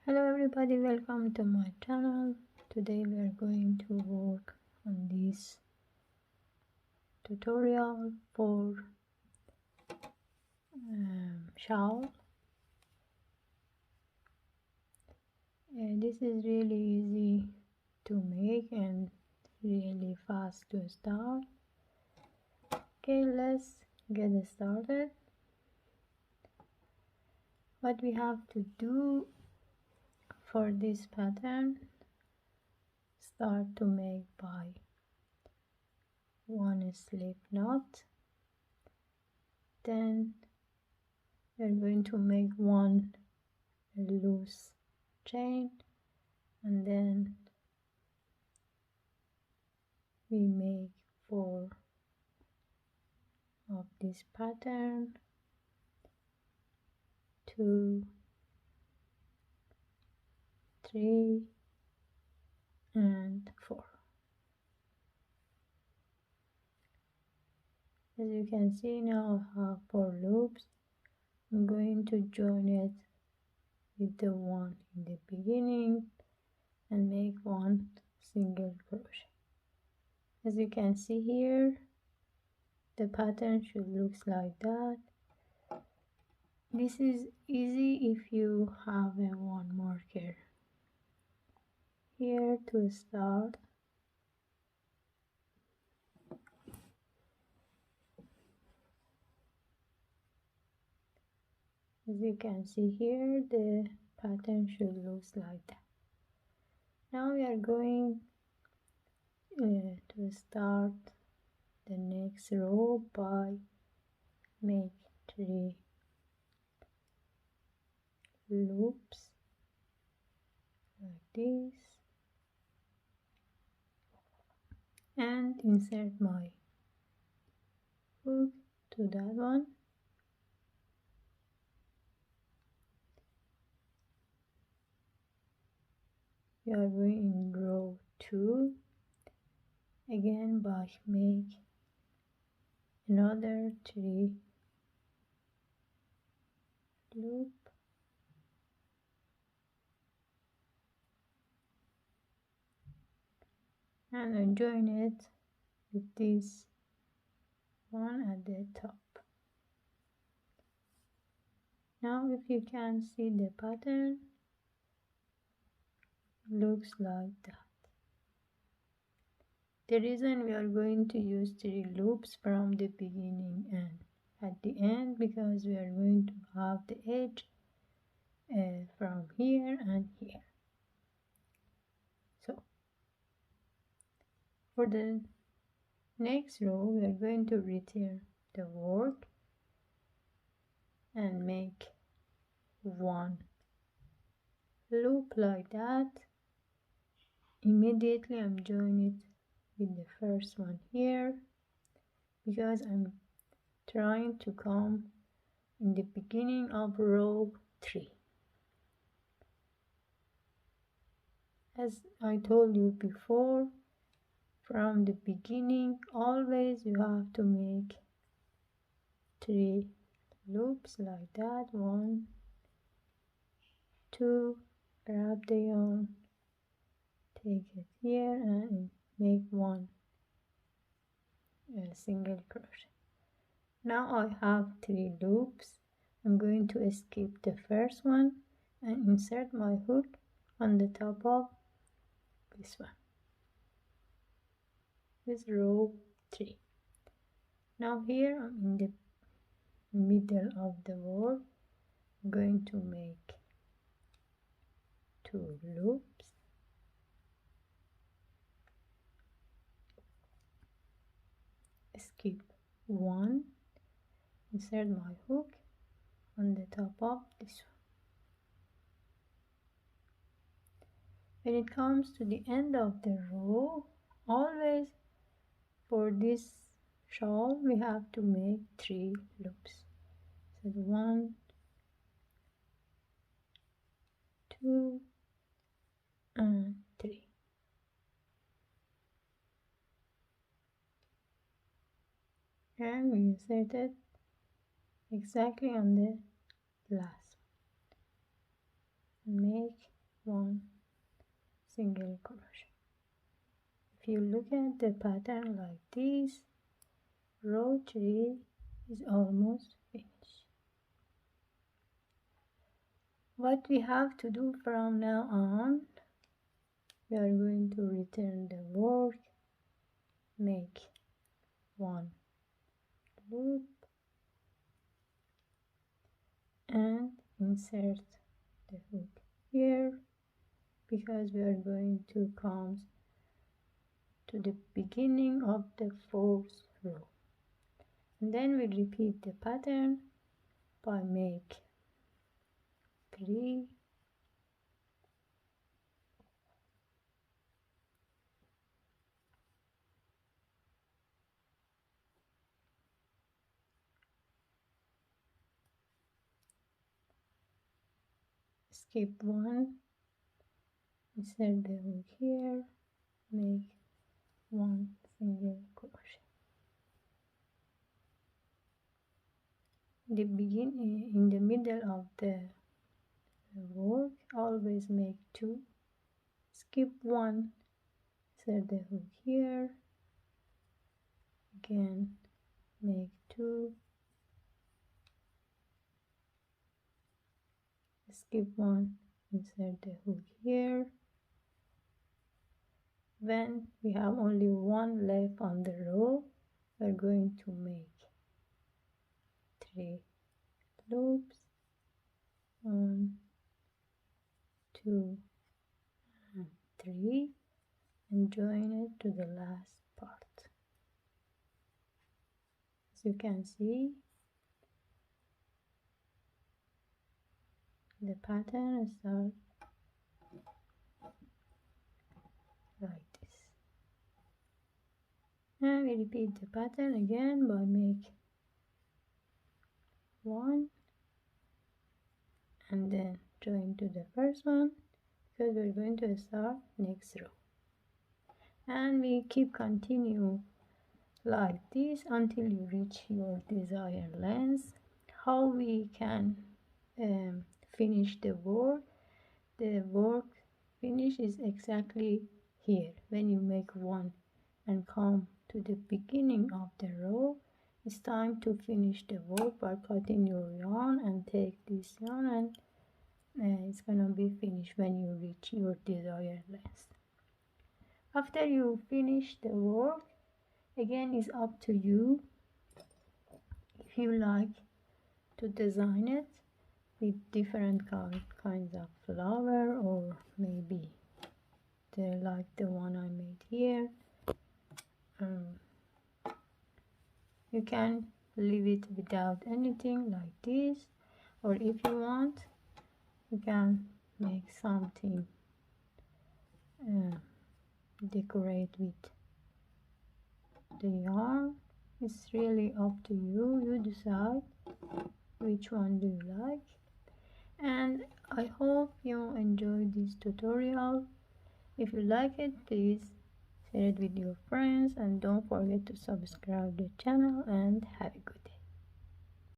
Hello everybody, welcome to my channel. Today we are going to work on this tutorial for shawl. This is really easy to make and really fast to start. Okay, let's get started. What we have to do for this pattern, start to make by one slip knot, then we're going to make one loose chain, and then we make 4 of this pattern, 2, 3 and 4. As you can see, now I have 4 loops. I'm going to join it with the one in the beginning and make one single crochet. As you can see here, the pattern should look like that. This is easy if you have a one marker here to start. As you can see here, the pattern should look like that. Now we are going to start the next row by make 3 loops like this and insert my hook to that one. We are going in row 2 again by make another 3 loop and join it with this one at the top. Now if you can see, the pattern looks like that. The reason we are going to use 3 loops from the beginning and at the end, because we are going to have the edge from here and here. So for the next row, we are going to return the work and make 1 loop like that. Immediately I'm joining it with the first one here because I'm trying to come in the beginning of row 3. As I told you before, from the beginning always you have to make 3 loops like that. 1, 2, grab the yarn, take it here and make 1 single crochet. Now I have 3 loops. I'm going to skip the first one and insert my hook on the top of this one. This is row 3. Now here I'm in the middle of the work. I'm going to make 2 loops. Skip 1, insert my hook on the top of this one. When it comes to the end of the row, always for this shawl we have to make 3 loops. So 1, 2 and 3. And we insert it exactly on the last one. Make 1 single crochet. If you look at the pattern like this, row 3 is almost finished. What we have to do from now on, we are going to return the work, make 1 loop and insert the hook here, because we are going to come to the beginning of the 4th row, and then we repeat the pattern by make 3 skip 1, insert the hook here, make 1 single crochet. In the middle of the work, always make 2, skip 1, insert the hook here, again make 2, skip 1, insert the hook here. When we have only 1 left on the row, we're going to make 3 loops, 1, 2 and 3, and join it to the last part. As you can see, the pattern starts like this, and we repeat the pattern again by make 1 and then join to the first one, because we're going to start next row, and we keep continue like this until you reach your desired length. How we can finish the work finish is exactly here. When you make 1 and come to the beginning of the row, it's time to finish the work by cutting your yarn, and take this yarn and it's gonna be finished when you reach your desired length. After you finish the work, again it's up to you if you like to design it with different kinds of flower, or maybe like the one I made here. You can leave it without anything like this, or if you want, you can make something decorate with the yarn. It's really up to you. You decide which one do you like. And I hope you enjoyed this tutorial. If you like it, please share it with your friends, and don't forget to subscribe the channel, and have a good day.